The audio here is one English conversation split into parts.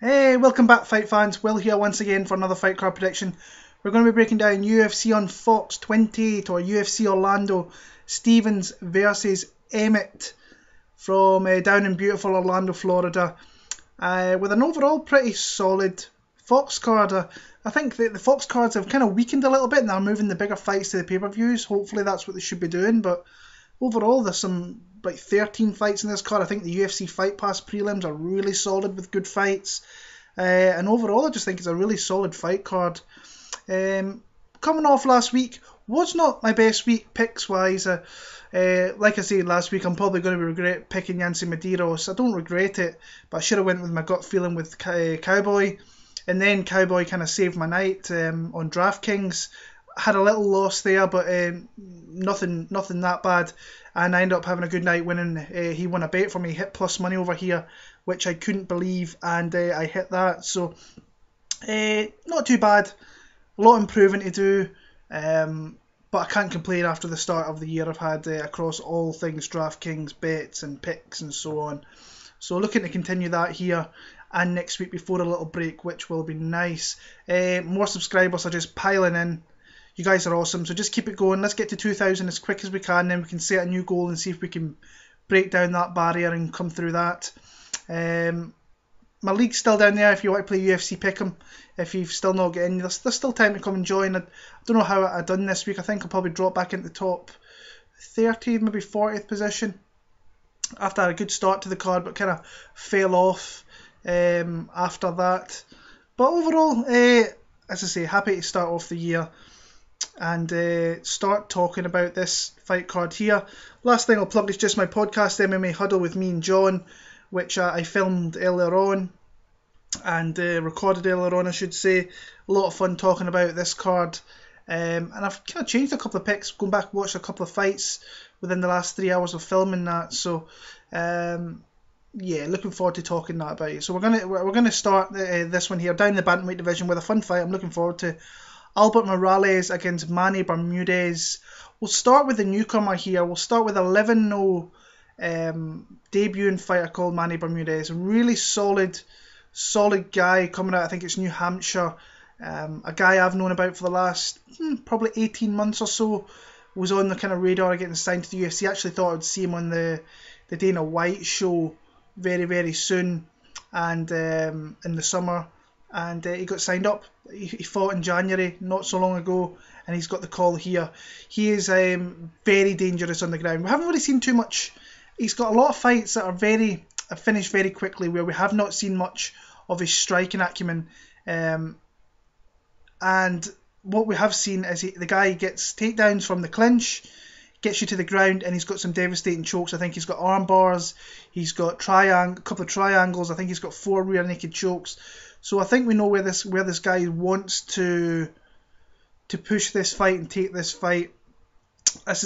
Hey, welcome back fight fans, Will here once again for another fight card prediction. We're going to be breaking down UFC on Fox 28 or UFC Orlando, Stevens versus Emmett from down in beautiful Orlando, Florida, with an overall pretty solid Fox card. I think the Fox cards have kind of weakened a little bit and they're moving the bigger fights to the pay-per-views. Hopefully that's what they should be doing, but overall there's some like 13 fights in this card. I think the UFC Fight Pass prelims are really solid with good fights. And overall I just think it's a really solid fight card. Coming off last week was not my best week picks wise. Like I said last week, I'm probably going to regret picking Yancy Medeiros. I don't regret it, but I should have went with my gut feeling with Cowboy. And then Cowboy kind of saved my night on DraftKings. Had a little loss there, but nothing that bad. And I ended up having a good night winning. He won a bet for me, hit plus money over here, which I couldn't believe, and I hit that. So not too bad. A lot of improving to do, but I can't complain after the start of the year I've had across all things DraftKings, bets and picks and so on. So looking to continue that here and next week before a little break, which will be nice. More subscribers are just piling in. You guys are awesome, so just keep it going. Let's get to 2,000 as quick as we can, then we can set a new goal and see if we can break down that barrier and come through that. My league's still down there if you want to play UFC Pick'em. If you've still not got in, there's still time to come and join. I don't know how I've done this week. I think I'll probably drop back into the top 30th, maybe 40th position after I had a good start to the card, but kind of fell off after that. But overall, as I say, happy to start off the year and start talking about this fight card here. Last thing I'll plug is just my podcast, MMA Huddle with me and John, which I filmed earlier on and recorded earlier on, I should say. A lot of fun talking about this card, and I've kind of changed a couple of picks, going back and watched a couple of fights within the last 3 hours of filming that. So yeah, looking forward to talking that about it. So we're gonna start this one here down the bantamweight division with a fun fight I'm looking forward to. Albert Morales against Manny Bermudez. We'll start with the newcomer here. We'll start with 11-0 debuting fighter called Manny Bermudez. Really solid guy coming out. I think it's New Hampshire. A guy I've known about for the last probably 18 months or so. Was on the kind of radar getting signed to the UFC. Actually thought I'd see him on the Dana White show very, very soon, and in the summer. And he got signed up. He fought in January, not so long ago, and he's got the call here. He is very dangerous on the ground. We haven't really seen too much. He's got a lot of fights that are finished very quickly, where we have not seen much of his striking acumen. And what we have seen is the guy gets takedowns from the clinch, gets you to the ground, and he's got some devastating chokes. I think he's got arm bars, he's got a couple of triangles. I think he's got 4 rear naked chokes. So I think we know where this guy wants to push this fight and take this fight.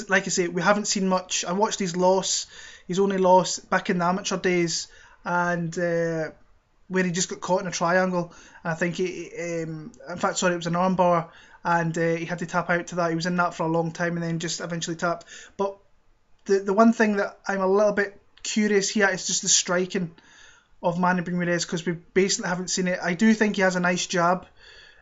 Like I say, we haven't seen much. I watched his loss. He's only lost back in the amateur days, and where he just got caught in a triangle. And I think it was an armbar, and he had to tap out to that. He was in that for a long time, and then just eventually tapped. But the one thing that I'm a little bit curious here is just the striking of Manny Bermudez, because we basically haven't seen it. I do think he has a nice jab,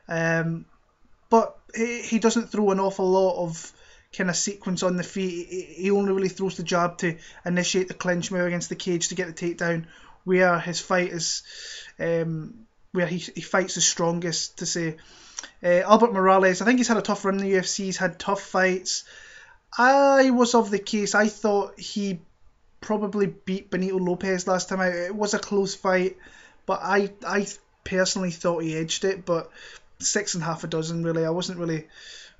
but he doesn't throw an awful lot of kind of sequence on the feet. He only really throws the jab to initiate the clinch move against the cage to get the takedown, where his fight is, where he fights the strongest, to say. Albert Morales, I think he's had a tough run in the UFC. He's had tough fights. I was of the case, I thought he probably beat Benito Lopez last time out. It was a close fight, but I personally thought he edged it, but 6.5 dozen really. I wasn't really,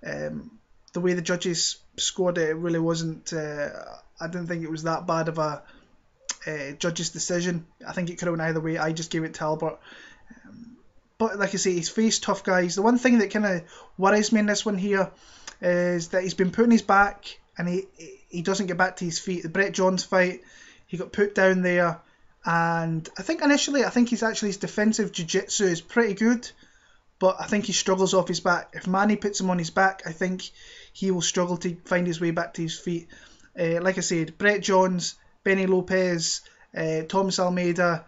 the way the judges scored it, it really wasn't, I didn't think it was that bad of a judge's decision. I think it could have went either way. I just gave it to Albert. But like I say, he's faced tough guys. The one thing that kind of worries me in this one here is that he's been put on his back and he doesn't get back to his feet. The Brett Johns fight, he got put down there, and I think initially, his defensive jiu-jitsu is pretty good, but I think he struggles off his back. If Manny puts him on his back, I think he will struggle to find his way back to his feet. Like I said, Brett Johns, Benny Lopez, Thomas Almeida,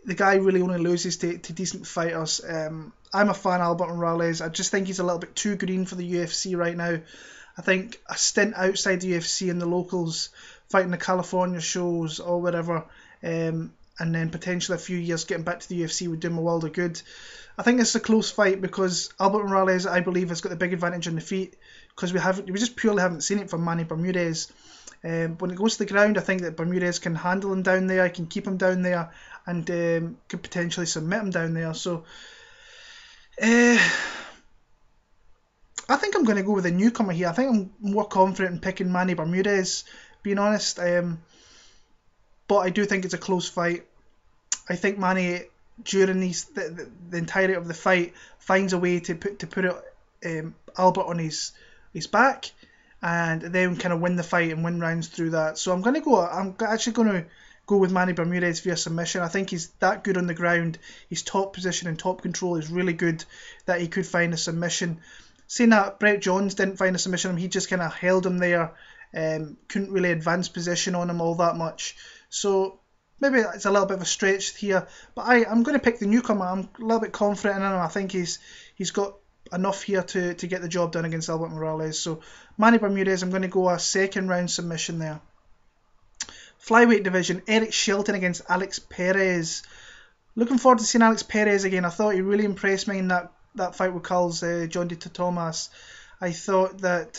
the guy really only loses to decent fighters. I'm a fan of Albert Morales. I just think he's a little bit too green for the UFC right now. I think a stint outside the UFC in the locals, fighting the California shows or whatever, and then potentially a few years getting back to the UFC would do him a world of good. I think it's a close fight because Albert Morales, I believe, has got the big advantage on the feet because we just purely haven't seen it from Manny Bermudez. When it goes to the ground, I think that Bermudez can handle him down there, can keep him down there, and could potentially submit him down there. So I think I'm going to go with a newcomer here. I think I'm more confident in picking Manny Bermudez, being honest. But I do think it's a close fight. I think Manny, during the entirety of the fight, finds a way to put Albert on his back, and then kind of win the fight and win rounds through that. So I'm actually going to go with Manny Bermudez via submission. I think he's that good on the ground. His top position and top control is really good that he could find a submission. Saying that, Brett Johns didn't find a submission on him. He just kind of held him there. Couldn't really advance position on him all that much. So maybe it's a little bit of a stretch here. But I'm going to pick the newcomer. I'm a little bit confident in him. I think he's got enough here to get the job done against Albert Morales. So Manny Bermudez, I'm going to go a second round submission there. Flyweight division, Eric Shelton against Alex Perez. Looking forward to seeing Alex Perez again. I thought he really impressed me in that fight with Carl's John De Thomas. I thought that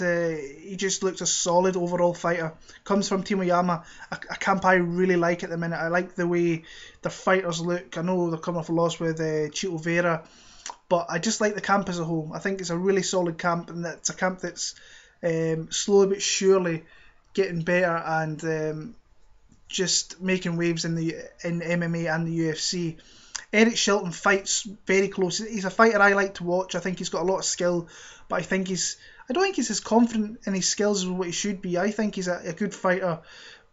he just looks a solid overall fighter. Comes from Team Oyama, a camp I really like at the minute. I like the way the fighters look. I know they're coming off a loss with Chito Vera, but I just like the camp as a whole. I think it's a really solid camp, and it's a camp that's slowly but surely getting better and just making waves in MMA and the UFC. Eric Shelton fights very close. He's a fighter I like to watch. I think he's got a lot of skill, but I don't think he's as confident in his skills as what he should be. I think he's a good fighter,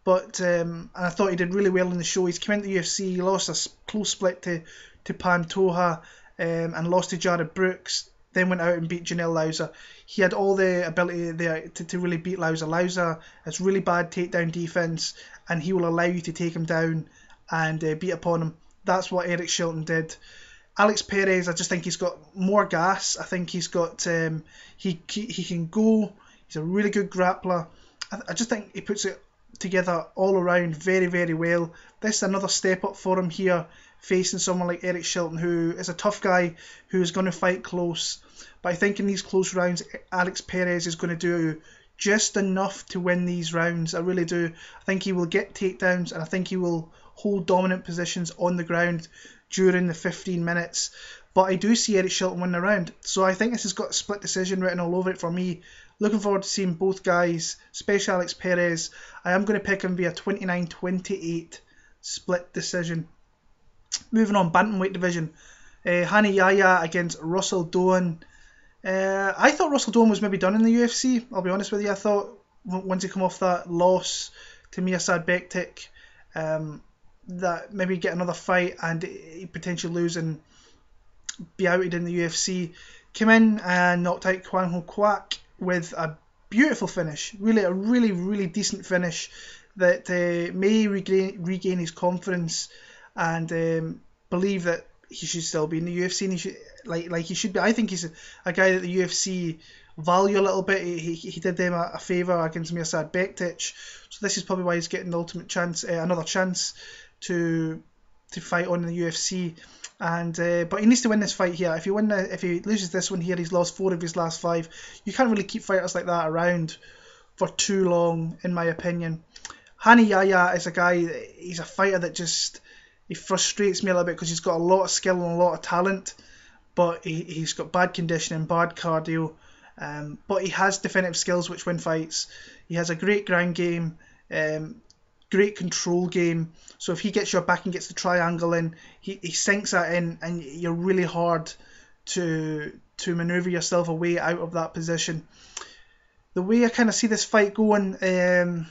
but and I thought he did really well in the show. He's come into the UFC. He lost a close split to Pantoja and lost to Jared Brooks. Then went out and beat Janelle Lauser. He had all the ability there to really beat Lauser. Lauser has really bad takedown defense, and he will allow you to take him down and beat upon him. That's what Eric Shelton did. Alex Perez, I just think he's got more gas. I think he's got he can go. He's a really good grappler. I just think he puts it together all around very, very well. This is another step up for him here, facing someone like Eric Shelton, who is a tough guy who is going to fight close. But I think in these close rounds, Alex Perez is going to do just enough to win these rounds. I really do. I think he will get takedowns, and I think he will hold dominant positions on the ground during the 15 minutes. But I do see Eric Shelton win the round. So I think this has got a split decision written all over it for me. Looking forward to seeing both guys, especially Alex Perez. I am going to pick him via 29-28 split decision. Moving on, bantamweight division. Hani Yahya against Russell Doane. I thought Russell Doane was maybe done in the UFC. I'll be honest with you. I thought once he come off that loss to Mirsad Bektic, that maybe get another fight and he potentially lose and be outed in the UFC. Came in and knocked out Kwang Ho Kwak with a beautiful finish. A really decent finish that may regain his confidence and believe that he should still be in the UFC and he should, like he should be. I think he's a guy that the UFC value a little bit. He did them a favour against Mirsad Bektic, so this is probably why he's getting the ultimate chance, another chance to fight on in the UFC. And but he needs to win this fight here. If he loses this one here, he's lost 4 of his last 5. You can't really keep fighters like that around for too long, in my opinion. Hani Yahya is a guy. He's a fighter that just he frustrates me a little bit because he's got a lot of skill and a lot of talent, but he's got bad conditioning, bad cardio. But he has definitive skills which win fights. He has a great ground game, great control game. So if he gets your back and gets the triangle in, he sinks that in, and you're really hard to manoeuvre yourself away out of that position. The way I kind of see this fight going, a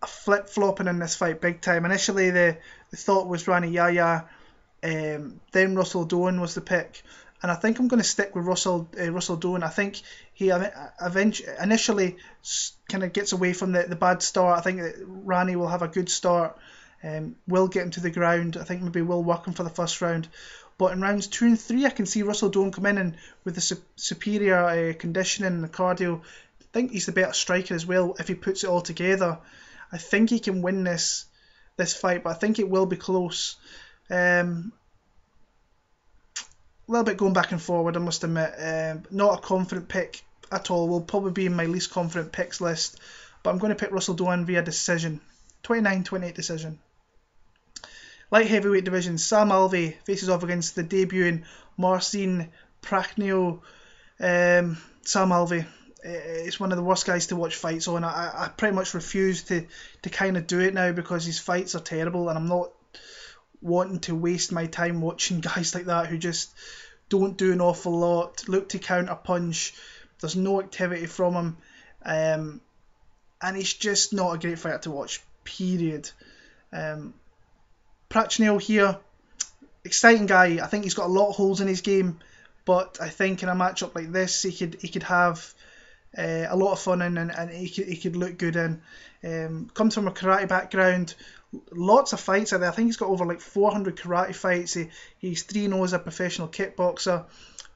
flip-flopping in this fight big time. Initially the thought was Rani Yahya, then Russell Doane was the pick. And I think I'm going to stick with Russell Doane. I think he initially kind of gets away from the bad start. I think that Rani will have a good start. Will get him to the ground. I think maybe will work him for the first round. But in rounds 2 and 3, I can see Russell Doane come in and with the superior conditioning and the cardio. I think he's the better striker as well if he puts it all together. I think he can win this fight, but I think it will be close. A little bit going back and forward, I must admit. Not a confident pick at all. Will probably be in my least confident picks list. But I'm going to pick Russell Doane via decision. 29-28 decision. Light heavyweight division, Sam Alvey faces off against the debuting Marcin Prachino. Sam Alvey is one of the worst guys to watch fights on. I pretty much refuse to kind of do it now because his fights are terrible, and I'm not wanting to waste my time watching guys like that who just don't do an awful lot, look to counter punch. There's no activity from him, and he's just not a great fighter to watch, period. Prachino here, exciting guy. I think he's got a lot of holes in his game, but I think in a matchup like this, he could have a lot of fun in, and he could look good in. Comes from a karate background, lots of fights out there. I think he's got over like 400 karate fights. He's 3-0 as a professional kickboxer,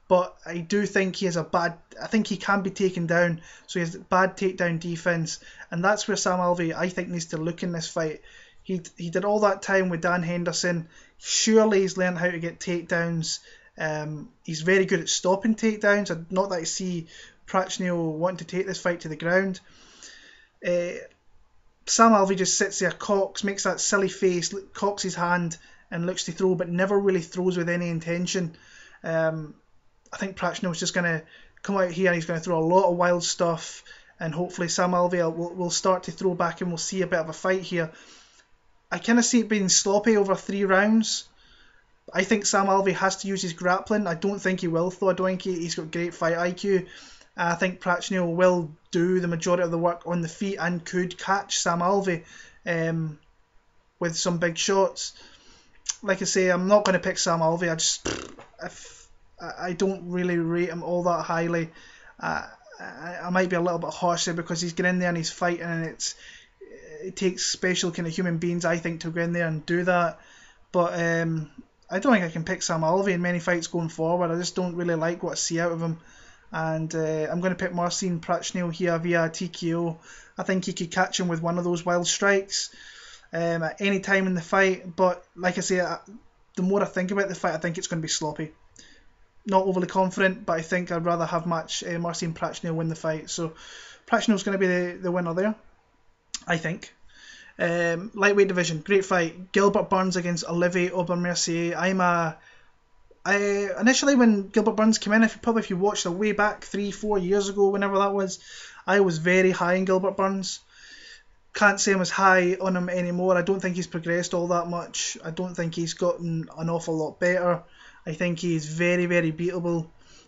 but I do think he has I think he can be taken down, so he has bad takedown defense, and that's where Sam Alvey, I think, needs to look in this fight. He did all that time with Dan Henderson. Surely he's learned how to get takedowns. He's very good at stopping takedowns. Not that I see Prachino wanting to take this fight to the ground. Sam Alvey just sits there, cocks, makes that silly face, cocks his hand and looks to throw, but never really throws with any intention. I think Prachino is just going to come out here and he's going to throw a lot of wild stuff, and hopefully Sam Alvey will start to throw back and we'll see a bit of a fight here. I kind of see it being sloppy over 3 rounds. I think Sam Alvey has to use his grappling. I don't think he will, though. I don't think he's got great fight IQ. I think Prachino will do the majority of the work on the feet and could catch Sam Alvey with some big shots. Like I say, I'm not going to pick Sam Alvey. I don't really rate him all that highly. I might be a little bit harsh there because he's getting in there and he's fighting, and it takes special kind of human beings, I think, to go in there and do that. But I don't think I can pick Sam Alvey in many fights going forward. I just don't really like what I see out of him. And I'm going to pick Marcin Prachino here via TKO. I think he could catch him with one of those wild strikes at any time in the fight. But like I say, the more I think about the fight, I think it's going to be sloppy. Not overly confident, but I think I'd rather have Marcin Prachino win the fight. So Prachino's going to be the winner there, I think. Lightweight division, great fight. Gilbert Burns against Olivier Aubin Mercier. Initially when Gilbert Burns came in, if you watched it way back 3-4 years ago, whenever that was, I was very high on Gilbert Burns. Can't say I'm as high on him anymore. I don't think he's progressed all that much. I don't think he's gotten an awful lot better. I think he's very, very beatable.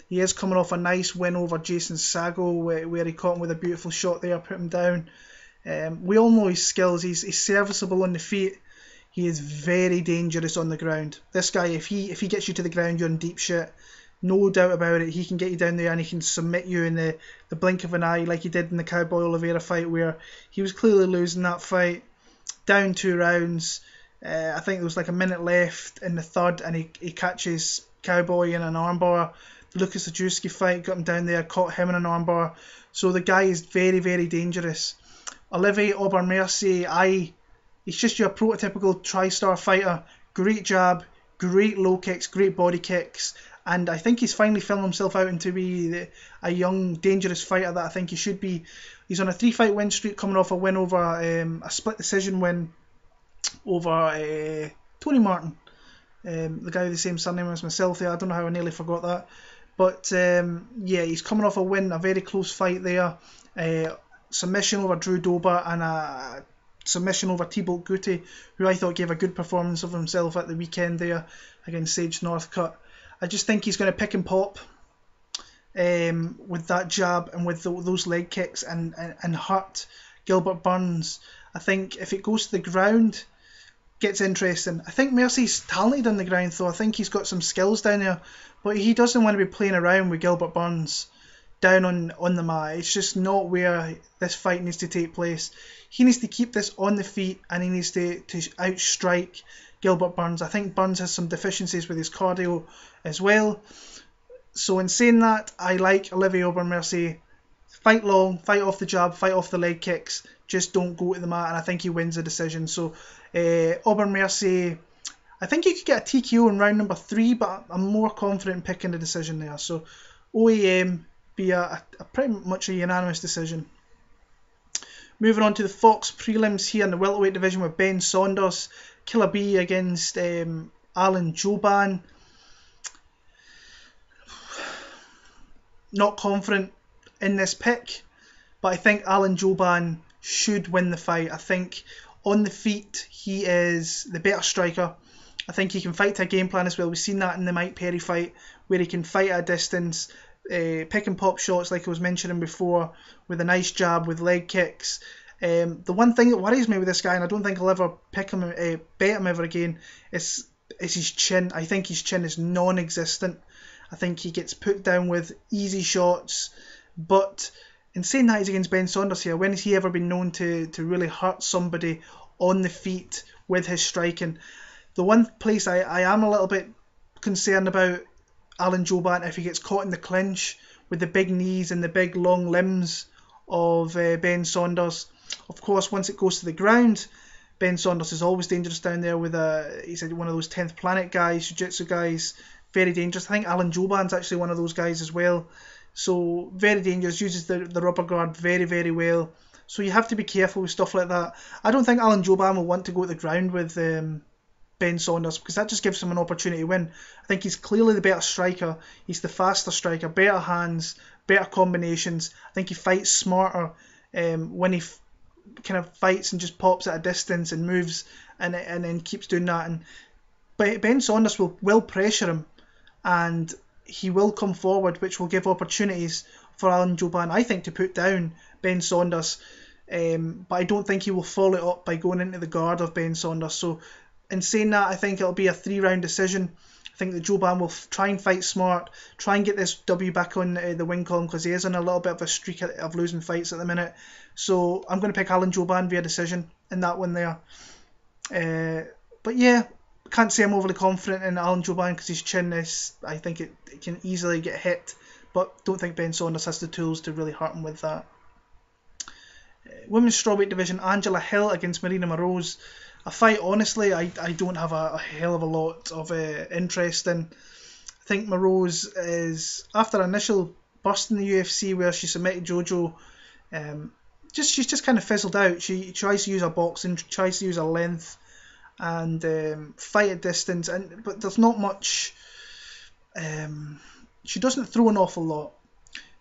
He is coming off a nice win over Jason Sago, where he caught him with a beautiful shot there, put him down. We all know his skills. He's serviceable on the feet. He is very dangerous on the ground. This guy, if he gets you to the ground, you're in deep shit. No doubt about it. He can get you down there and he can submit you in the blink of an eye, like he did in the Cowboy Oliveira fight, where he was clearly losing that fight. Down 2 rounds. I think there was like a minute left in the third, and he catches Cowboy in an armbar. The Lucas Ajewski fight, got him down there, caught him in an armbar. So the guy is very, very dangerous. Olivier Aubin Mercier, he's just your prototypical tri-star fighter. Great jab, great low kicks, great body kicks, and I think he's finally filmed himself out into be a young, dangerous fighter that I think he should be. He's on a 3-fight win streak, coming off a win over a split decision win over Tony Martin, the guy with the same surname as myself there. I don't know how I nearly forgot that, but yeah, he's coming off a win, a very close fight there. Submission over Drew Dober and a submission over Thibault Gouti, who I thought gave a good performance of himself at the weekend there against Sage Northcutt. I just think he's going to pick and pop with that jab and with those leg kicks and hurt Gilbert Burns. I think if it goes to the ground, gets interesting. I think Mercy's talented on the ground, though. I think he's got some skills down there, but he doesn't want to be playing around with Gilbert Burns down on the mat. It's just not where this fight needs to take place. he needs to keep this on the feet, and he needs to outstrike Gilbert Burns. I think Burns has some deficiencies with his cardio as well. So in saying that, I like Olivier Aubin Mercier. Fight long, fight off the jab, fight off the leg kicks. Just don't go to the mat, and I think he wins the decision. So Aubin Mercier, I think he could get a TKO in round number 3, but I'm more confident in picking the decision there. So OAM be a pretty much a unanimous decision. Moving on to the Fox prelims here in the welterweight division with Ben Saunders, Killer B against Alan Jouban. Not confident in this pick, but I think Alan Jouban should win the fight. I think on the feet he is the better striker. I think he can fight to a game plan as well. We've seen that in the Mike Perry fight, where he can fight at a distance, pick and pop shots like I was mentioning before, with a nice jab, with leg kicks. The one thing that worries me with this guy, and I don't think I'll ever pick him, bet him ever again, is his chin. I think his chin is non-existent. I think he gets put down with easy shots. But in saying that, he's against Ben Saunders here. When has he ever been known to really hurt somebody on the feet with his striking? The one place I am a little bit concerned about Alan Jouban, if he gets caught in the clinch with the big knees and the big long limbs of Ben Saunders. Of course, once it goes to the ground, Ben Saunders is always dangerous down there with he's one of those 10th planet guys, jiu-jitsu guys, very dangerous. I think Alan Jouban's actually one of those guys as well. So very dangerous, uses the rubber guard very, very well. So you have to be careful with stuff like that. I don't think Alan Jouban will want to go to the ground with Ben Saunders, because that just gives him an opportunity to win. I think he's clearly the better striker. He's the faster striker, better hands, better combinations. I think he fights smarter when he kind of fights and just pops at a distance and moves and then keeps doing that. But Ben Saunders will pressure him, and he will come forward, which will give opportunities for Alan Jouban, I think, to put down Ben Saunders. But I don't think he will follow it up by going into the guard of Ben Saunders. So in saying that, I think it'll be a 3-round decision. I think that Jouban will try and fight smart, try and get this W back on the win column, because he is on a little bit of a streak of losing fights at the minute. So I'm going to pick Alan Jouban via decision in that one there. But yeah, can't say I'm overly confident in Alan Jouban, because his chin is, I think it can easily get hit, but don't think Ben Saunders has the tools to really hurt him with that. Women's strawweight division, Angela Hill against Maryna Moroz. A fight, honestly, I don't have a hell of a lot of interest in. I think Moroz is, after an initial burst in the UFC where she submitted Jojo, she's just kind of fizzled out. She tries to use her boxing, tries to use her length, and fight at distance, but there's not much. She doesn't throw an awful lot.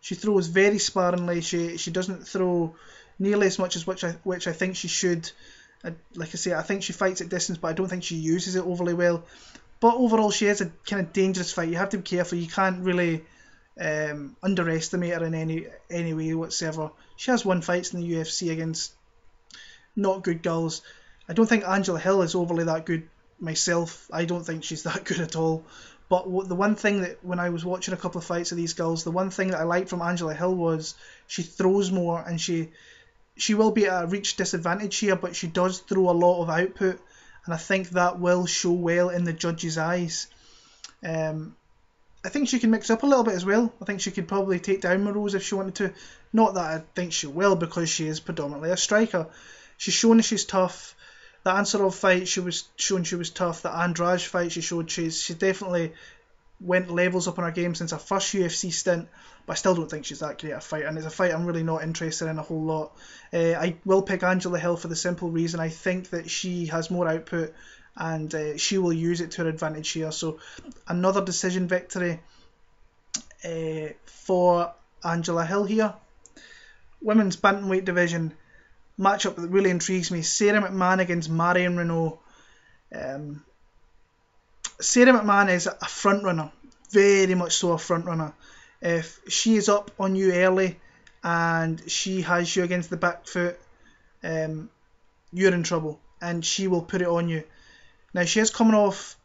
She throws very sparingly. She doesn't throw nearly as much as which I think she should. Like I say, I think she fights at distance, but I don't think she uses it overly well. But overall, she is a kind of dangerous fight. You have to be careful. You can't really underestimate her in any way whatsoever. She has won fights in the UFC against not good girls. I don't think Angela Hill is overly that good myself. I don't think she's that good at all. But the one thing that, when I was watching a couple of fights of these girls, the one thing that I liked from Angela Hill was she throws more, and she will be at a reach disadvantage here, but she does throw a lot of output, and I think that will show well in the judges' eyes. I think she can mix up a little bit as well. I think she could probably take down Moroz if she wanted to. Not that I think she will, because she is predominantly a striker. She's shown that she's tough. The Ansarov fight, she was shown she was tough. The Andrade fight, she showed she definitely went levels up on her game since her first UFC stint, but I still don't think she's that great a fighter, and it's a fight I'm really not interested in a whole lot. I will pick Angela Hill for the simple reason I think that she has more output, and she will use it to her advantage here. So another decision victory for Angela Hill here. Women's bantamweight division matchup that really intrigues me: Sara McMann against Marion Reneau. Sara McMann is a front runner, very much so a front runner. If she is up on you early and she has you against the back foot, you're in trouble, and she will put it on you. Now, she is coming off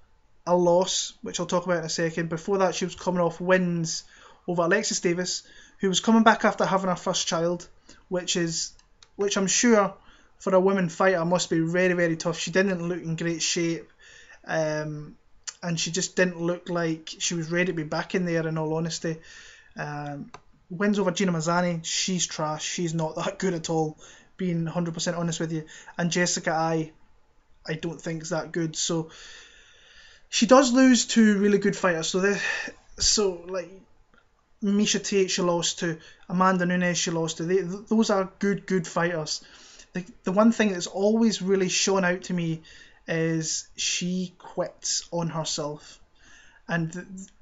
a loss, which I'll talk about in a second. Before that, she was coming off wins over Alexis Davis, who was coming back after having her first child, which I'm sure for a woman fighter must be very, very tough. She didn't look in great shape, and she just didn't look like she was ready to be back in there, in all honesty. Wins over Gina Mazzani, she's trash. She's not that good at all, being 100% honest with you. And Jessica I don't think is that good. So she does lose to really good fighters. So like Miesha Tate, she lost to. Amanda Nunes, she lost to. Those are good fighters. The one thing that's always really shone out to me is she quits on herself. And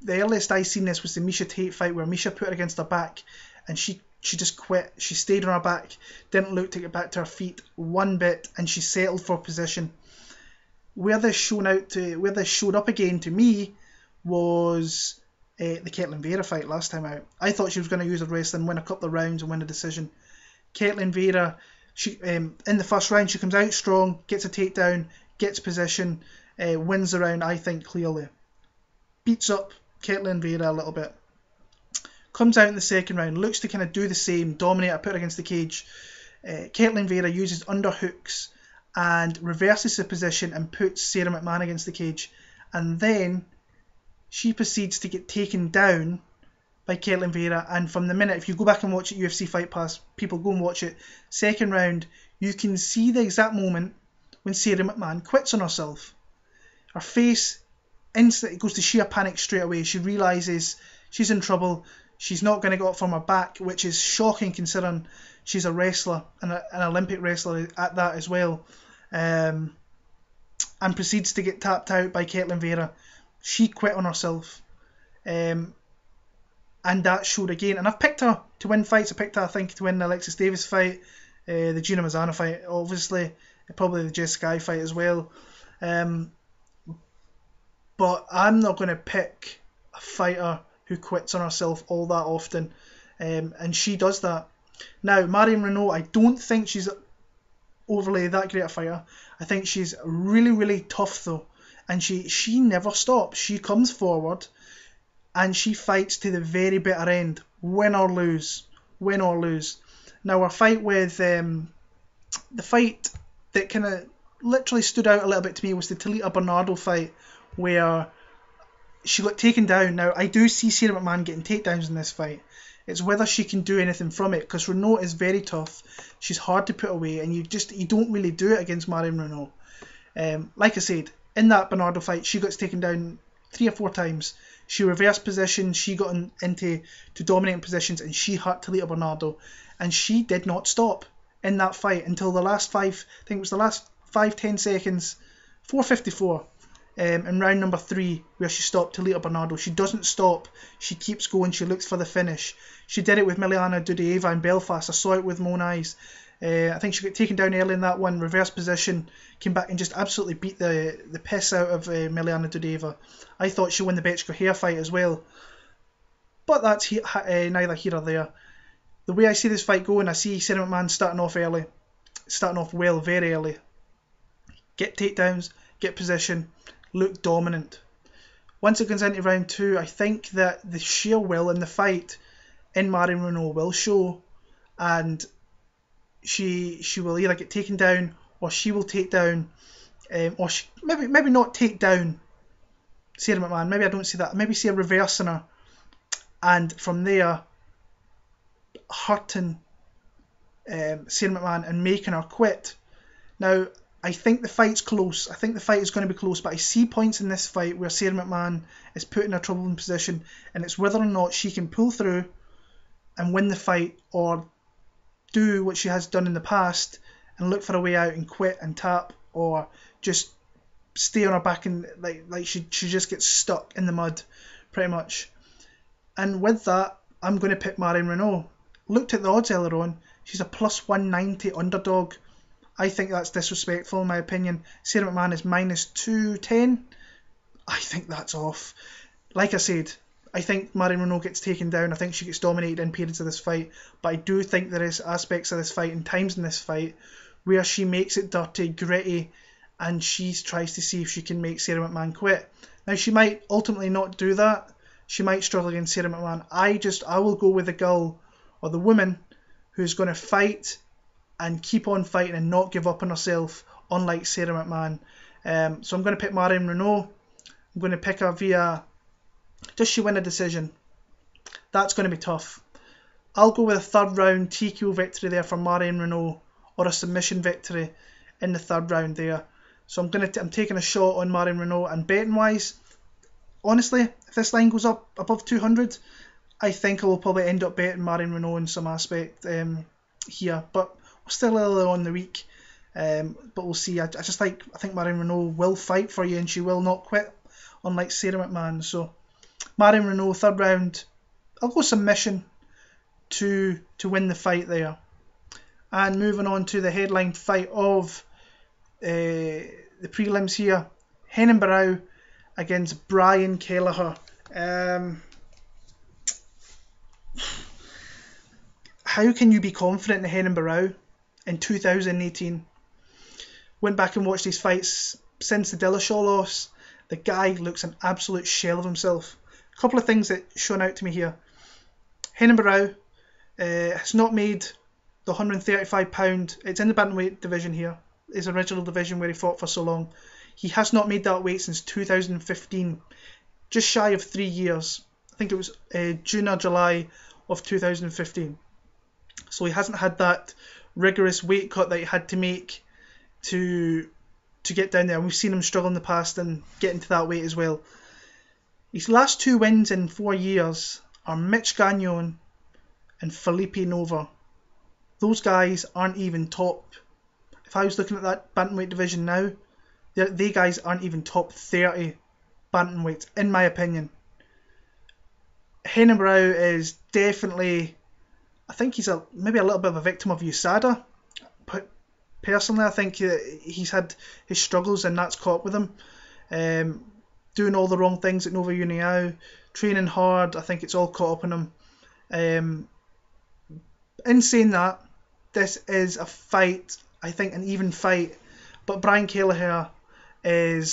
the earliest I seen this was the Miesha Tate fight, where Miesha put her against her back and she just quit. She stayed on her back, didn't look to get back to her feet one bit, and she settled for position. Where this showed up again to me was the Ketlen Vera fight last time out. I thought she was going to use her wrestling, win a couple of rounds and win a decision. Ketlen Vera, she in the first round, she comes out strong, gets a takedown, gets position, wins the round, I think, clearly. Beats up Ketlen Vera a little bit. Comes out in the second round, looks to kind of do the same, dominate her, put her against the cage. Ketlen Vera uses underhooks and reverses the position and puts Sara McMann against the cage. And then she proceeds to get taken down by Ketlen Vera. And from the minute, if you go back and watch it, UFC Fight Pass, people go and watch it, second round, you can see the exact moment when Sara McMann quits on herself. Her face instantly goes to sheer panic straight away. She realises she's in trouble. She's not going to go up from her back, which is shocking considering she's a wrestler and an Olympic wrestler at that as well. And proceeds to get tapped out by Ketlen Vera. She quit on herself. And that showed again. And I've picked her to win fights. I picked her, I think, to win the Alexis Davis fight, the Gina Mazzani fight, obviously, probably the Jessica I fight as well. But I'm not going to pick a fighter who quits on herself all that often. And she does that. Now, Marion Reneau, I don't think she's overly that great a fighter. I think she's really, really tough though. And she never stops. She comes forward and she fights to the very bitter end. Win or lose. Win or lose. Now, our fight with... the fight that kind of literally stood out a little bit to me was the Talita Bernardo fight, where she got taken down. Now, I do see Sara McMann getting takedowns in this fight. It's whether she can do anything from it, because Reneau is very tough. She's hard to put away, and you don't really do it against Marion Reneau. Like I said, in that Bernardo fight, she got taken down 3 or 4 times. She reversed positions, she got into dominating positions, and she hurt Talita Bernardo. And she did not stop in that fight until the last 5-10 seconds, 4:54. In round number 3, where she stopped Talita Bernardo. She doesn't stop. She keeps going. She looks for the finish. She did it with Mariana Dudieva in Belfast. I saw it with my own eyes. I think she got taken down early in that one, reverse position, came back and just absolutely beat the piss out of Mariana Dudieva. I thought she'd win the Kelleher fight as well. But that's neither here or there. The way I see this fight going, I see Sara McMann starting off well, very early. Get takedowns, get position, look dominant. Once it goes into round 2, I think that the sheer will in the fight in Marion Reneau will show, and she will either get taken down or she will take down, or maybe not take down Sara McMann. Maybe I don't see that. Maybe see a reverse in her, and from there hurting Sara McMann and making her quit. Now, I think the fight's close. I think the fight is going to be close, but I see points in this fight where Sara McMann is put in a troubling position, and it's whether or not she can pull through and win the fight, or do what she has done in the past and look for a way out and quit and tap, or just stay on her back and like she just gets stuck in the mud, pretty much. And with that, I'm going to pick Marion Reneau. Looked at the odds earlier on. She's a plus 190 underdog. I think that's disrespectful in my opinion. Sara McMann is minus 210. I think that's off. Like I said, I think Marion Reneau gets taken down. I think she gets dominated in periods of this fight. But I do think there is aspects of this fight and times in this fight where she makes it dirty, gritty, and she tries to see if she can make Sara McMann quit. Now, she might ultimately not do that. She might struggle against Sara McMann. I will go with the girl or the woman who's going to fight and keep on fighting and not give up on herself, unlike Sara McMann. So I'm going to pick Marion Reneau. I'm going to pick her via, does she win a decision? That's going to be tough. I'll go with a third round TKO victory there for Marion Reneau, or a submission victory in the third round there. So I'm taking a shot on Marion Reneau. And betting wise, honestly, if this line goes up above 200, I think I will probably end up betting Marion Reneau in some aspect here. But we're still early on in the week. But we'll see. I think Marion Reneau will fight for you, and she will not quit, unlike Sara McMann. So Marion Reneau, third round. I'll go submission to win the fight there. And moving on to the headline fight of the prelims here, Renan Barao against Brian Kelleher. How can you be confident in Renan Barao in 2018? Went back and watched his fights since the Dillashaw loss. The guy looks an absolute shell of himself. A couple of things that shone out to me here. Renan Barao has not made the £135. It's in the bantamweight division here, his original division where he fought for so long. He has not made that weight since 2015, just shy of 3 years. I think it was June or July of 2015. So he hasn't had that rigorous weight cut that he had to make to get down there. And we've seen him struggle in the past and get into that weight as well. His last 2 wins in 4 years are Mitch Gagnon and Felipe Nova. Those guys aren't even top. If I was looking at that bantamweight division now, they guys aren't even top 30 bantamweights, in my opinion. Renan Barao is definitely, I think he's maybe a little bit of a victim of USADA. But personally, I think he's had his struggles and that's caught with him. Doing all the wrong things at Nova União, training hard, I think it's all caught up in him. In saying that, this is a fight, I think an even fight, but Brian Kelleher he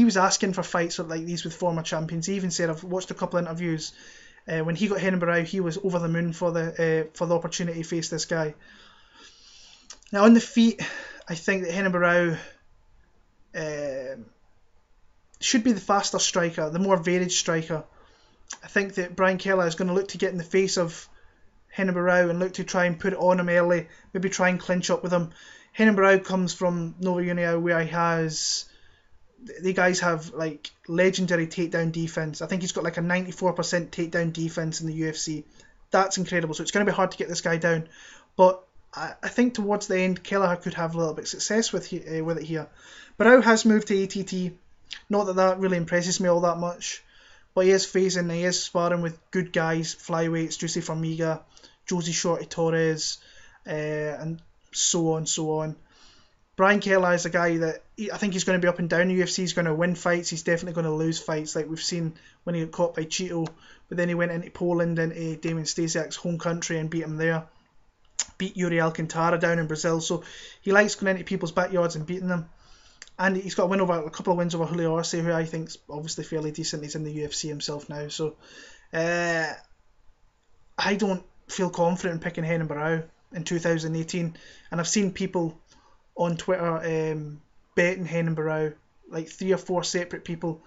was asking for fights like these with former champions. He even said, I've watched a couple of interviews, when he got Renan Barao, he was over the moon for the opportunity to face this guy. Now on the feet, I think that Renan Barao should be the faster striker, the more varied striker. I think that Brian Kelleher is going to look to get in the face of Renan Barao and look to try and put it on him early, maybe try and clinch up with him. Renan Barao comes from Nova União where the guys have like legendary takedown defense. I think he's got like a 94% takedown defense in the UFC. That's incredible. So it's going to be hard to get this guy down. But I think towards the end, Kelleher could have a little bit of success with it here. Barao has moved to ATT. Not that really impresses me all that much. But he is sparring with good guys, flyweights, Juicy Formiga, Josie Shorty Torres, and so on. Brian Kelleher is a guy that I think he's going to be up and down the UFC. He's going to win fights. He's definitely going to lose fights, like we've seen when he got caught by Cheeto. But then he went into Poland, into Damien Stasiak's home country, and beat him there. Beat Yuri Alcantara down in Brazil. So he likes going into people's backyards and beating them. And he's got a couple of wins over Julio Arce, who I think's obviously fairly decent. He's in the UFC himself now. So I don't feel confident in picking Renan Barao in 2018. And I've seen people on Twitter betting Renan Barao, like 3 or 4 separate people.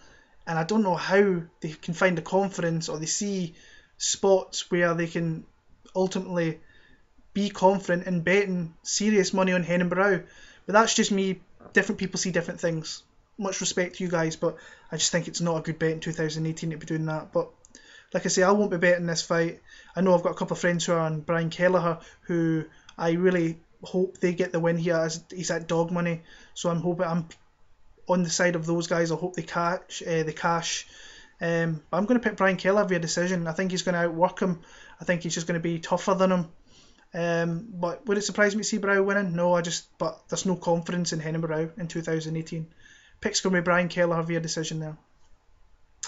And I don't know how they can find the confidence, or they see spots where they can ultimately be confident in betting serious money on Renan Barao. But that's just me. Different people see different things. Much respect to you guys, but I just think it's not a good bet in 2018 to be doing that. But like I say, I won't be betting this fight. I know I've got a couple of friends who are on Brian Kelleher, who I really hope they get the win here, as he's at dog money. So I'm on the side of those guys. I hope they cash. I'm going to pick Brian Kelleher via decision. I think he's going to outwork him. I think he's just going to be tougher than him. But would it surprise me to see Barao winning? No, but there's no confidence in Renan Barao in 2018. Pick's going to be Brian Kelleher via decision there.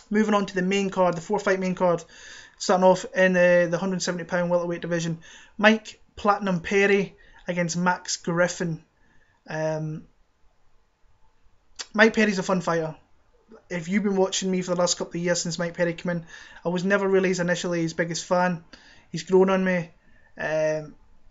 Moving on to the main card, the 4-fight main card, starting off in the 170-pound welterweight division. Mike Platinum Perry against Max Griffin. Mike Perry's a fun fighter. If you've been watching me for the last couple of years since Mike Perry came in, I was never really initially his biggest fan. He's grown on me.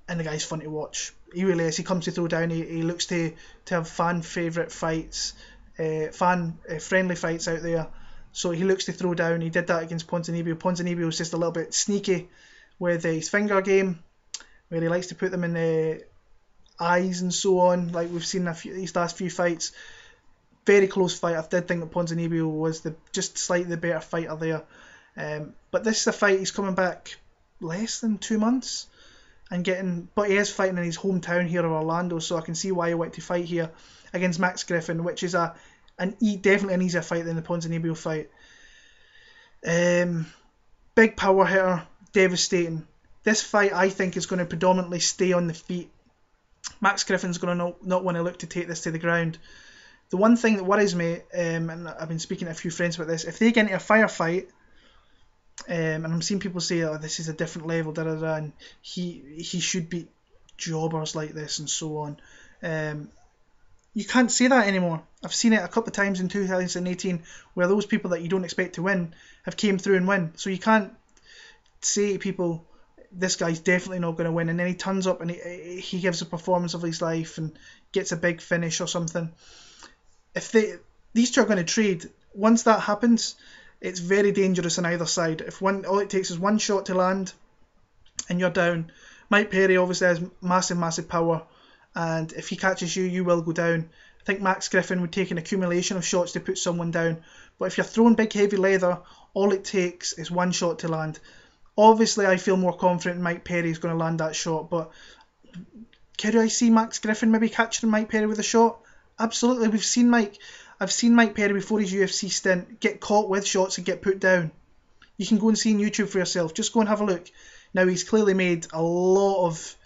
and the guy's fun to watch. He really is. He comes to throw down. He looks to have fan favourite fights, friendly fights out there. So he looks to throw down. He did that against Ponzinibbio. Ponzinibbio was just a little bit sneaky with his finger game, where he likes to put them in the eyes and so on, like we've seen these last few fights. Very close fight. I did think that Ponzinibbio was just slightly the better fighter there. But this is a fight he's coming back less than 2 months and but he is fighting in his hometown here of Orlando, so I can see why he went to fight here against Max Griffin, which is definitely an easier fight than the Ponzinibbio fight. Big power hitter, devastating. This fight I think is going to predominantly stay on the feet. Max Griffin's going to not want to look to take this to the ground. The one thing that worries me, and I've been speaking to a few friends about this, if they get into a firefight, and I'm seeing people say, oh, this is a different level, and he should beat jobbers like this and so on. You can't say that anymore. I've seen it a couple of times in 2018 where those people that you don't expect to win have came through and win. So you can't say to people, this guy's definitely not going to win, and then he turns up and he gives a performance of his life and gets a big finish or something. If these two are going to trade, once that happens, it's very dangerous on either side. All it takes is one shot to land and you're down. Mike Perry obviously has massive power, and if he catches you, you will go down. I think Max Griffin would take an accumulation of shots to put someone down, but if you're throwing big heavy leather, all it takes is one shot to land. Obviously, I feel more confident Mike Perry is going to land that shot, but could I see Max Griffin maybe catching Mike Perry with a shot? Absolutely. I've seen Mike Perry before his UFC stint get caught with shots and get put down. You can go and see on YouTube for yourself. Just go and have a look. Now, he's clearly made a lot of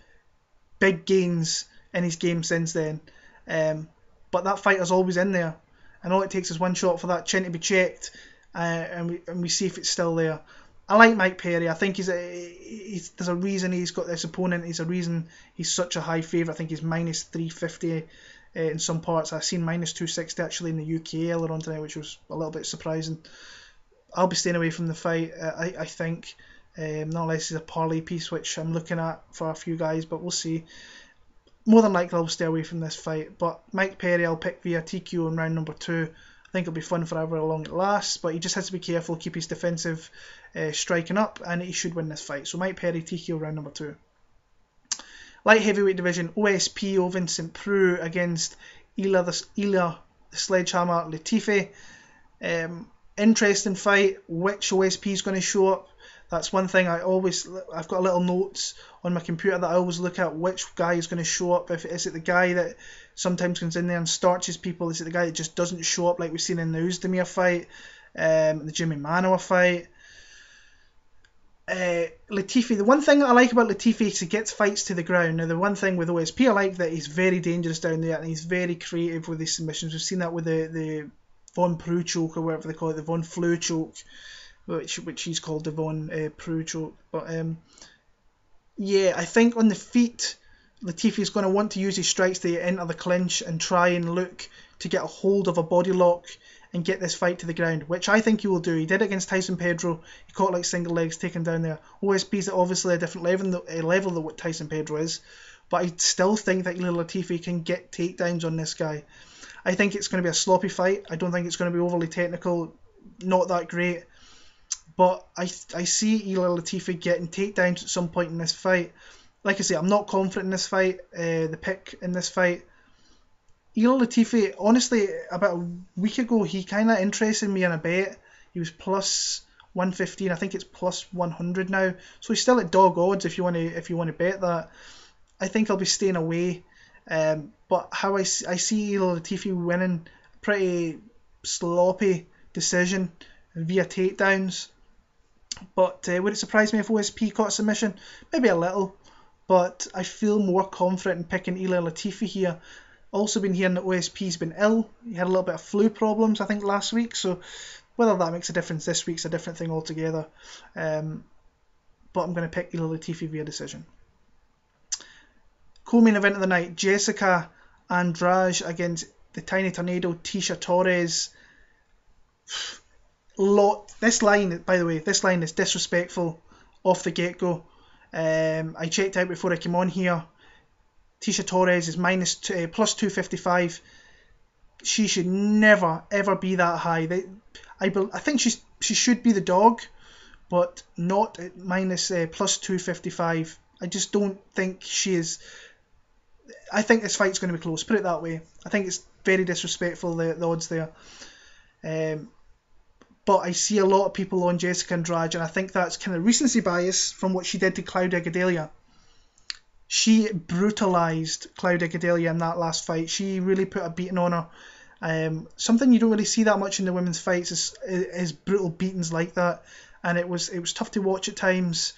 big gains in his game since then, but that fighter's always in there, and all it takes is one shot for that chin to be checked, and we see if it's still there. I like Mike Perry. I think there's a reason he's got this opponent. There's a reason he's such a high favourite. I think he's minus 350 in some parts. I've seen minus 260 actually in the UK earlier on tonight, which was a little bit surprising. I'll be staying away from the fight, I think, not unless it's a parlay piece, which I'm looking at for a few guys, but we'll see. More than likely I'll stay away from this fight, but Mike Perry I'll pick via TQ in round number 2. I think it'll be fun for however long it lasts, but he just has to be careful, keep his defensive striking up, and he should win this fight. So Mike Perry, TQ round number 2. Light heavyweight division, OSP, Ovince and Preux against Ilir the Sledgehammer, Latifi. Interesting fight. Which OSP is going to show up? That's one thing I've got little notes on my computer that I always look at, which guy is going to show up. Is it the guy that sometimes comes in there and starches people? Is it the guy that just doesn't show up, like we've seen in the Uzdemir fight, the Jimmy Manoa fight? Latifi, the one thing I like about Latifi is he gets fights to the ground. Now, the one thing with OSP I like that he's very dangerous down there and he's very creative with his submissions. We've seen that with the Von Preux choke, or whatever they call it, the Von Fleu choke, which he's called the Von Preux choke. But yeah, I think on the feet, Latifi is going to want to use his strikes to enter the clinch and try and look to get a hold of a body lock and get this fight to the ground, which I think he will do. He did it against Tyson Pedro. He caught like single legs taken down there. OSP's at obviously a different level than what Tyson Pedro is, but I still think that Ilir Latifi can get takedowns on this guy. I think it's going to be a sloppy fight. I don't think it's going to be overly technical, not that great. But I see Ilir Latifi getting takedowns at some point in this fight. Like I say, I'm not confident in this fight. The pick in this fight, Ilir Latifi, honestly, about a week ago, he kind of interested me in a bet. He was plus 115. I think it's plus 100 now. So he's still at dog odds if you want to bet that. I think I'll be staying away. But how I see Ilir Latifi winning, pretty sloppy decision via takedowns. But would it surprise me if OSP caught a submission? Maybe a little. But I feel more confident in picking Ilir Latifi here. Also been hearing that OSP's been ill. He had a little bit of flu problems, I think, last week. So whether that makes a difference this week's a different thing altogether. But I'm going to pick Ilir Latifi via decision. Co-main event of the night, Jessica Andrade against the Tiny Tornado, Tecia Torres. This line, by the way, is disrespectful off the get-go. I checked out before I came on here. Tecia Torres is plus 255. She should never ever be that high. I think she should be the dog, but not at plus 255. I just don't think she is. I think this fight's going to be close. Put it that way. I think it's very disrespectful, the odds there. But I see a lot of people on Jessica Andrade, and I think that's kind of recency bias from what she did to Claudia Gadelha. She brutalised Claudia Gadelha in that last fight. She really put a beating on her. Something you don't really see that much in the women's fights is brutal beatings like that, and it was tough to watch at times.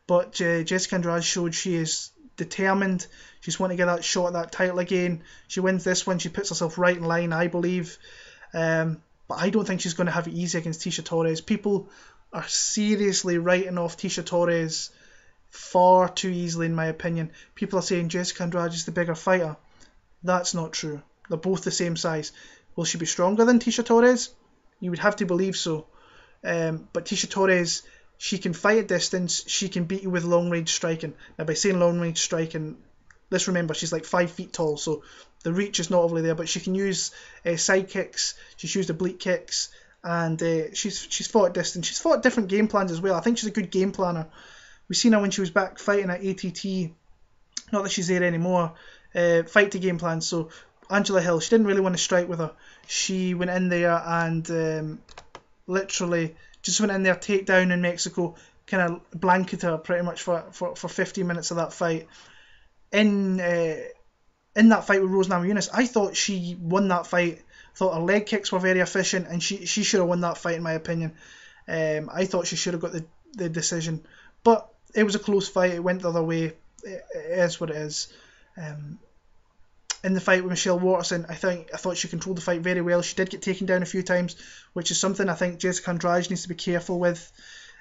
But Jessica Andrade showed she is determined. She's wanting to get that shot at that title again. She wins this one, she puts herself right in line, I believe. But I don't think she's going to have it easy against Tecia Torres. People are seriously writing off Tecia Torres far too easily, in my opinion. People are saying Jessica Andrade is the bigger fighter. That's not true. They're both the same size. Will she be stronger than Tecia Torres? You would have to believe so. But Tecia Torres, she can fight at distance. She can beat you with long range striking. Now, by saying long range striking, let's remember she's like 5 feet tall, so the reach is not overly there. But she can use side kicks. She's used oblique kicks, and she's fought at distance. She's fought different game plans as well. I think she's a good game planner. We've seen her when she was back fighting at ATT. Not that she's there anymore. Fight to game plan. So Angela Hill, she didn't really want to strike with her. She went in there and literally just went in there, takedown in Mexico, kind of blanketed her pretty much for 15 minutes of that fight. In that fight with Rose Namajunas, I thought she won that fight. I thought her leg kicks were very efficient, and she should have won that fight in my opinion. I thought she should have got the decision, but it was a close fight. It went the other way. It is what it is. In the fight with Michelle Waterson, I thought she controlled the fight very well. She did get taken down a few times, which is something I think Jessica Andrade needs to be careful with.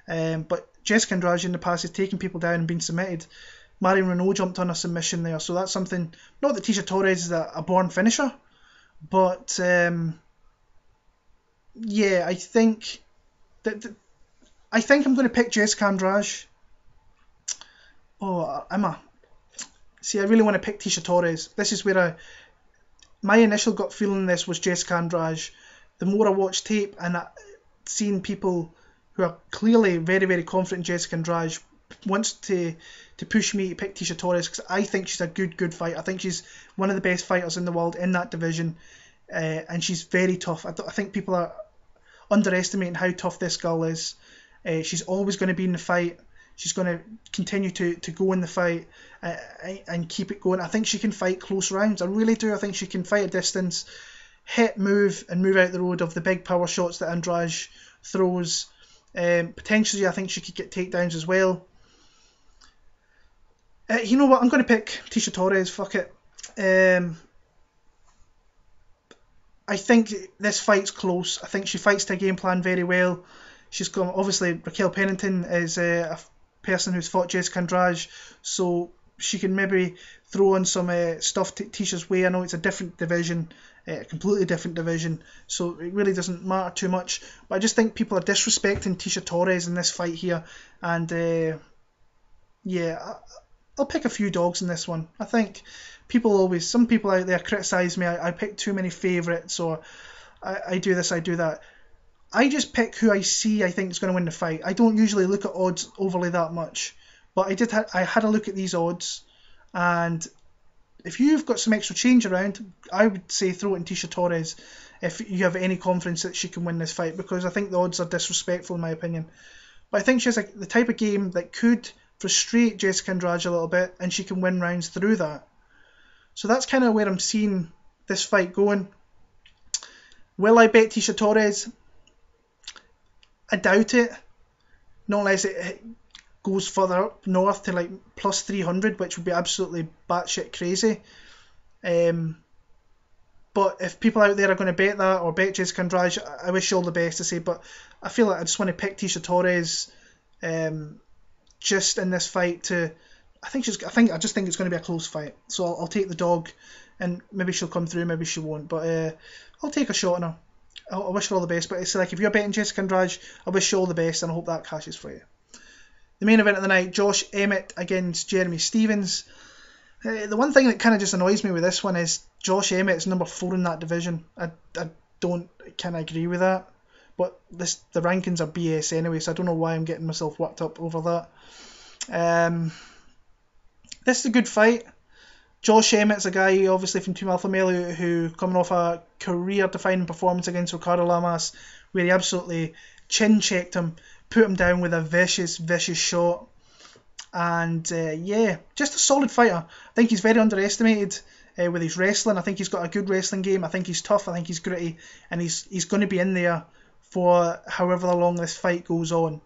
But Jessica Andrade in the past has taken people down and been submitted. Marion Reneau jumped on a submission there, so that's something. Not that Tecia Torres is a born finisher, but yeah, I think I'm going to pick Jessica Andrade. Oh, see, I really want to pick Tecia Torres. This is where my initial gut feeling this was Jessica Andrade. The more I watch tape and seeing people who are clearly very, very confident in Jessica Andrade wants to push me to pick Tecia Torres, because I think she's a good fighter. I think she's one of the best fighters in the world in that division, and she's very tough. I think people are underestimating how tough this girl is. She's always going to be in the fight. She's going to continue to go in the fight and keep it going. I think she can fight close rounds. I really do. I think she can fight at distance, hit, move, and move out the road of the big power shots that Andrade throws. Potentially, I think she could get takedowns as well. You know what? I'm going to pick Tecia Torres. Fuck it. I think this fight's close. I think she fights to a game plan very well. She's got, obviously, Raquel Pennington is a person who's fought Jessica Andrade, so she can maybe throw on some stuff Ticia's way. I know it's a different division, a completely different division, so it really doesn't matter too much. But I just think people are disrespecting Tecia Torres in this fight here, and yeah, I'll pick a few dogs in this one. I think some people out there criticise me. I pick too many favourites, or I do this, I do that. I just pick who I see I think is going to win the fight. I don't usually look at odds overly that much, but I had a look at these odds, and if you've got some extra change around, I would say throw it in Tecia Torres if you have any confidence that she can win this fight, because I think the odds are disrespectful in my opinion. But I think she has the type of game that could frustrate Jessica Andrade a little bit, and she can win rounds through that. So that's kind of where I'm seeing this fight going. Will I bet Tecia Torres? I doubt it, not unless it goes further up north to like plus 300, which would be absolutely batshit crazy. But if people out there are going to bet that or bet Jessica Andrade, I wish you all the best to say. But I feel like I just want to pick Tecia Torres, just in this fight I just think it's going to be a close fight. So I'll take the dog, and maybe she'll come through, maybe she won't. But I'll take a shot on her. I wish her all the best, but it's like if you're betting Jessica Andrade, I wish you all the best, and I hope that cashes for you. The main event of the night, Josh Emmett against Jeremy Stephens. The one thing that kind of just annoys me with this one is Josh Emmett is number 4 in that division. I don't kind of agree with that. But the rankings are BS anyway, so I don't know why I'm getting myself worked up over that. This is a good fight. Josh Emmett's a guy, obviously, from Team Alpha Male, who coming off a career-defining performance against Ricardo Lamas, where he absolutely chin-checked him, put him down with a vicious, vicious shot. And, yeah, just a solid fighter. I think he's very underestimated with his wrestling. I think he's got a good wrestling game. I think he's tough. I think he's gritty. And he's going to be in there for however long this fight goes on.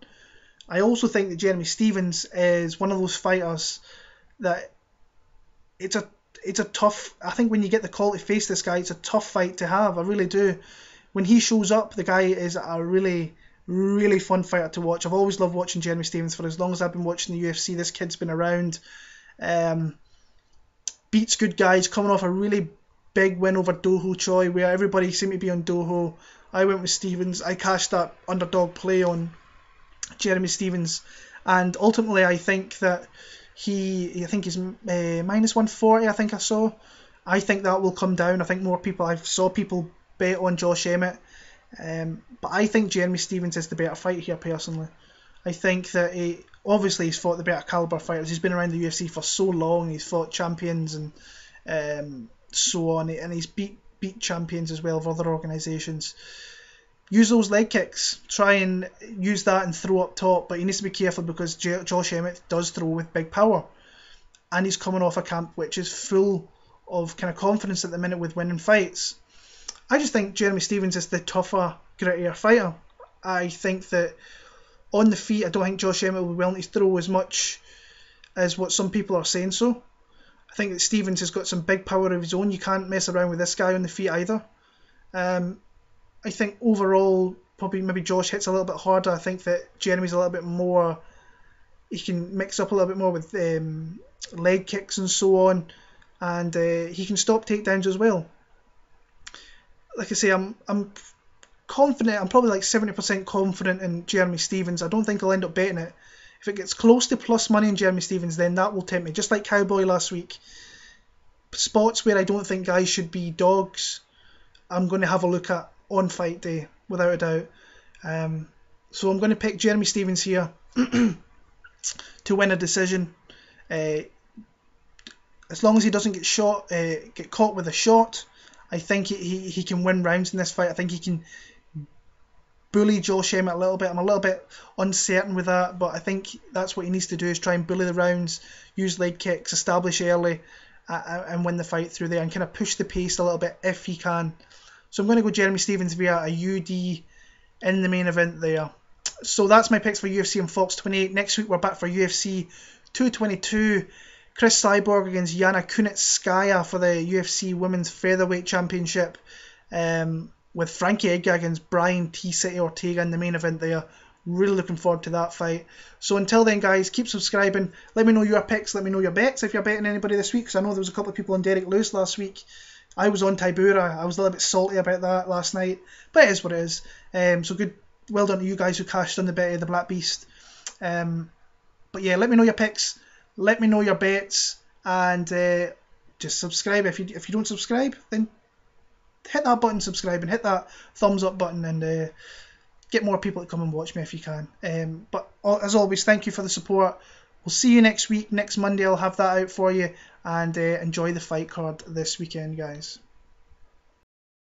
I also think that Jeremy Stephens is one of those fighters that it's a tough. I think when you get the call to face this guy, it's a tough fight to have. I really do. When he shows up, the guy is a really, really fun fighter to watch. I've always loved watching Jeremy Stephens for as long as I've been watching the UFC. This kid's been around. Beats good guys, coming off a really big win over Doho Choi, where everybody seemed to be on Doho. I went with Stephens. I cashed that underdog play on Jeremy Stephens, and ultimately I think that he's minus 140. I think I saw. I think that will come down. I think I saw people bet on Josh Emmett, but I think Jeremy Stephens is the better fight here personally. I think that he's fought the better caliber fighters. He's been around the UFC for so long. He's fought champions and so on, and he's beat champions as well of other organisations. Use those leg kicks. Try and use that and throw up top, but he needs to be careful because Josh Emmett does throw with big power, and he's coming off a camp which is full of kind of confidence at the minute with winning fights. I just think Jeremy Stephens is the tougher, grittier fighter. I think that on the feet, I don't think Josh Emmett will be willing to throw as much as what some people are saying so. I think that Stephens has got some big power of his own. You can't mess around with this guy on the feet either. I think overall, probably maybe Josh hits a little bit harder. I think that Jeremy's a little bit more, he can mix up a little bit more with leg kicks and so on, and he can stop takedowns as well. Like I say, I'm confident. I'm probably like 70% confident in Jeremy Stephens. I don't think I'll end up betting it. If it gets close to plus money in Jeremy Stephens, then that will tempt me. Just like Cowboy last week. Spots where I don't think guys should be dogs, I'm going to have a look at on fight day, without a doubt. So I'm going to pick Jeremy Stephens here to win a decision. As long as he doesn't get caught with a shot, I think he can win rounds in this fight. I think he can bully Josh Emmett a little bit. I'm a little bit uncertain with that, but I think that's what he needs to do, is try and bully the rounds, use leg kicks, establish early, and win the fight through there, and kind of push the pace a little bit if he can. So I'm going to go Jeremy Stephens via a UD in the main event there. So that's my picks for UFC on Fox 28. Next week we're back for UFC 222. Chris Cyborg against Yana Kunitskaya for the UFC Women's Featherweight Championship, with Frankie Edgar against Brian T-City Ortega in the main event there. Really looking forward to that fight. So until then, guys, keep subscribing. Let me know your picks. Let me know your bets if you're betting anybody this week, because I know there was a couple of people on Derek Lewis last week. I was on Tybura. I was a little bit salty about that last night, but it is what it is. So good, well done to you guys who cashed on the bet of the Black Beast. But yeah, let me know your picks. Let me know your bets, and just subscribe. If you don't subscribe, then hit that button, subscribe, and hit that thumbs up button, and get more people to come and watch me if you can. But as always, thank you for the support. We'll see you next week. Next Monday I'll have that out for you, and enjoy the fight card this weekend, guys.